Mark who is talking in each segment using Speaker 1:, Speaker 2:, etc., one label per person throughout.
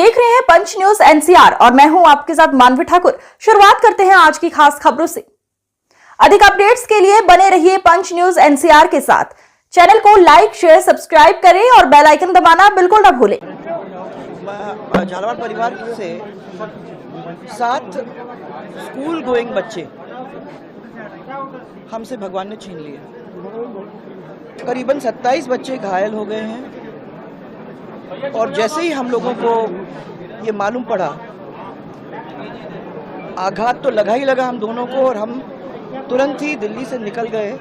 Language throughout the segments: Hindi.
Speaker 1: देख रहे हैं पंच न्यूज एनसीआर और मैं हूं आपके साथ मानवी ठाकुर। शुरुआत करते हैं आज की खास खबरों से। अधिक अपडेट्स के लिए बने रहिए पंच न्यूज एनसीआर के साथ। चैनल को लाइक, शेयर, सब्सक्राइब करें और बेल आइकन दबाना बिल्कुल न भूलें।
Speaker 2: झालावाड़ परिवार से 7 स्कूल गोइंग बच्चे हमसे भगवान ने छीन लिए। करीबन 27 बच्चे घायल हो गए हैं और जैसे ही हम लोगों को ये मालूम पड़ा, आघात तो लगा ही लगा हम दोनों को और हम तुरंत ही दिल्ली से निकल गए।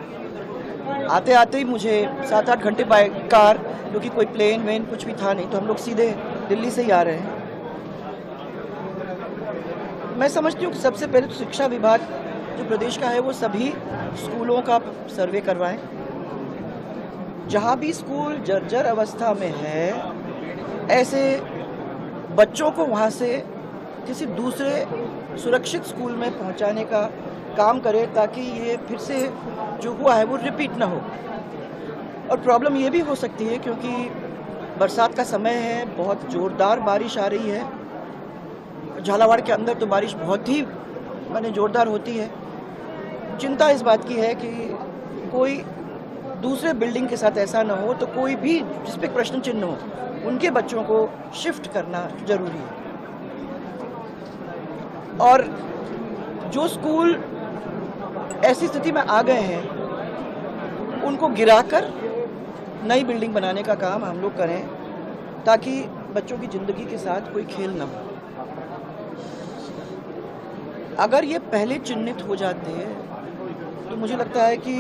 Speaker 2: आते आते ही मुझे 7-8 घंटे बाय कार, क्योंकि कोई प्लेन वेन कुछ भी था नहीं, तो हम लोग सीधे दिल्ली से ही आ रहे हैं। मैं समझती हूँ कि सबसे पहले तो शिक्षा विभाग जो प्रदेश का है वो सभी स्कूलों का सर्वे करवाएं। जहाँ भी स्कूल जर्जर अवस्था में है, ऐसे बच्चों को वहाँ से किसी दूसरे सुरक्षित स्कूल में पहुँचाने का काम करे, ताकि ये फिर से जो हुआ है वो रिपीट ना हो। और प्रॉब्लम ये भी हो सकती है क्योंकि बरसात का समय है, बहुत ज़ोरदार बारिश आ रही है। झालावाड़ के अंदर तो बारिश बहुत ही ज़ोरदार होती है। चिंता इस बात की है कि कोई दूसरे बिल्डिंग के साथ ऐसा ना हो, तो कोई भी जिस पे प्रश्न चिन्ह हो, उनके बच्चों को शिफ्ट करना जरूरी है। और जो स्कूल ऐसी स्थिति में आ गए हैं, उनको गिराकर नई बिल्डिंग बनाने का काम हम लोग करें, ताकि बच्चों की ज़िंदगी के साथ कोई खेल ना हो। अगर ये पहले चिन्हित हो जाते हैं तो मुझे लगता है कि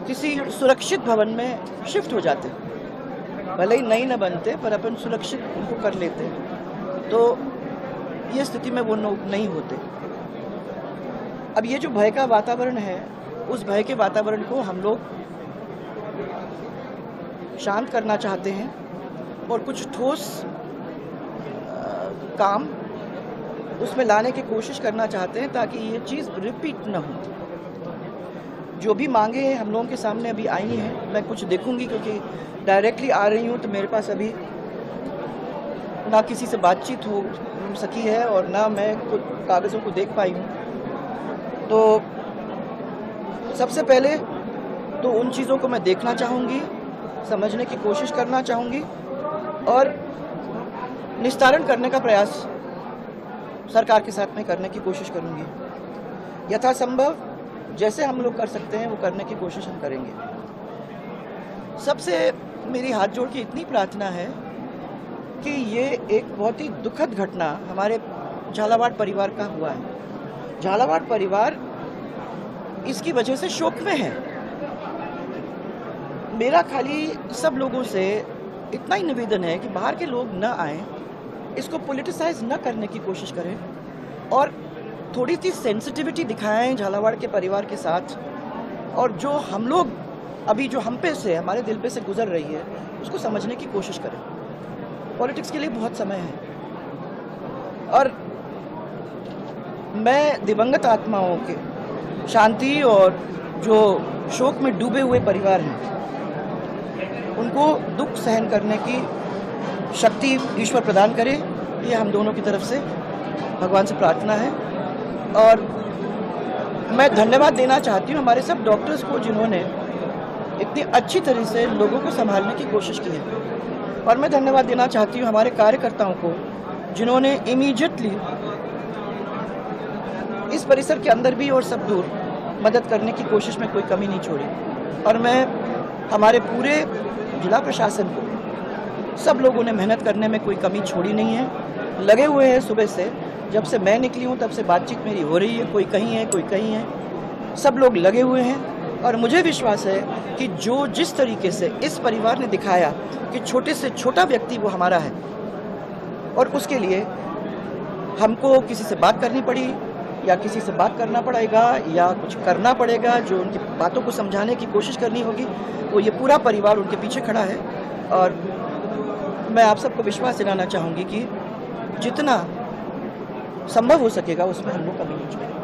Speaker 2: किसी सुरक्षित भवन में शिफ्ट हो जाते, भले ही नई न बनते पर अपन सुरक्षित उनको कर लेते, तो ये स्थिति में वो नहीं होते। अब ये जो भय का वातावरण है, उस भय के वातावरण को हम लोग शांत करना चाहते हैं और कुछ ठोस काम उसमें लाने की कोशिश करना चाहते हैं, ताकि ये चीज़ रिपीट ना हो। जो भी मांगे हैं हम लोगों के सामने अभी आई हैं, मैं कुछ देखूंगी क्योंकि डायरेक्टली आ रही हूँ, तो मेरे पास अभी ना किसी से बातचीत हो सकी है और ना मैं कुछ कागज़ों को देख पाई हूँ। तो सबसे पहले तो उन चीज़ों को मैं देखना चाहूँगी, समझने की कोशिश करना चाहूँगी और निस्तारण करने का प्रयास सरकार के साथ में करने की कोशिश करूँगी। यथासंभव जैसे हम लोग कर सकते हैं वो करने की कोशिश हम करेंगे। सबसे मेरी हाथ जोड़ के इतनी प्रार्थना है कि ये एक बहुत ही दुखद घटना हमारे झालावाड़ परिवार का हुआ है। झालावाड़ परिवार इसकी वजह से शोक में है। मेरा खाली सब लोगों से इतना ही निवेदन है कि बाहर के लोग न आएं, इसको पॉलिटिसाइज न करने की कोशिश करें और थोड़ी सी सेंसिटिविटी दिखाएं झालावाड़ के परिवार के साथ, और जो हम लोग अभी जो हम पे से, हमारे दिल पे से गुजर रही है, उसको समझने की कोशिश करें। पॉलिटिक्स के लिए बहुत समय है और मैं दिवंगत आत्माओं के शांति और जो शोक में डूबे हुए परिवार हैं, उनको दुख सहन करने की शक्ति ईश्वर प्रदान करे, ये हम दोनों की तरफ से भगवान से प्रार्थना है। और मैं धन्यवाद देना चाहती हूँ हमारे सब डॉक्टर्स को, जिन्होंने इतनी अच्छी तरह से लोगों को संभालने की कोशिश की है। और मैं धन्यवाद देना चाहती हूँ हमारे कार्यकर्ताओं को, जिन्होंने इमीडिएटली इस परिसर के अंदर भी और सब दूर मदद करने की कोशिश में कोई कमी नहीं छोड़ी। और मैं हमारे पूरे जिला प्रशासन को, सब लोगों ने मेहनत करने में कोई कमी छोड़ी नहीं है, लगे हुए हैं। सुबह से जब से मैं निकली हूँ तब से बातचीत मेरी हो रही है, कोई कहीं है कोई कहीं है, सब लोग लगे हुए हैं। और मुझे विश्वास है कि जो जिस तरीके से इस परिवार ने दिखाया कि छोटे से छोटा व्यक्ति वो हमारा है, और उसके लिए हमको किसी से बात करनी पड़ी या किसी से बात करना पड़ेगा या कुछ करना पड़ेगा, जो उनकी बातों को समझाने की कोशिश करनी होगी, वो ये पूरा परिवार उनके पीछे खड़ा है। और मैं आप सबको विश्वास दिलाना चाहूँगी कि जितना संभव हो सकेगा उसमें हम लोग कमी नहीं छोड़ेंगे।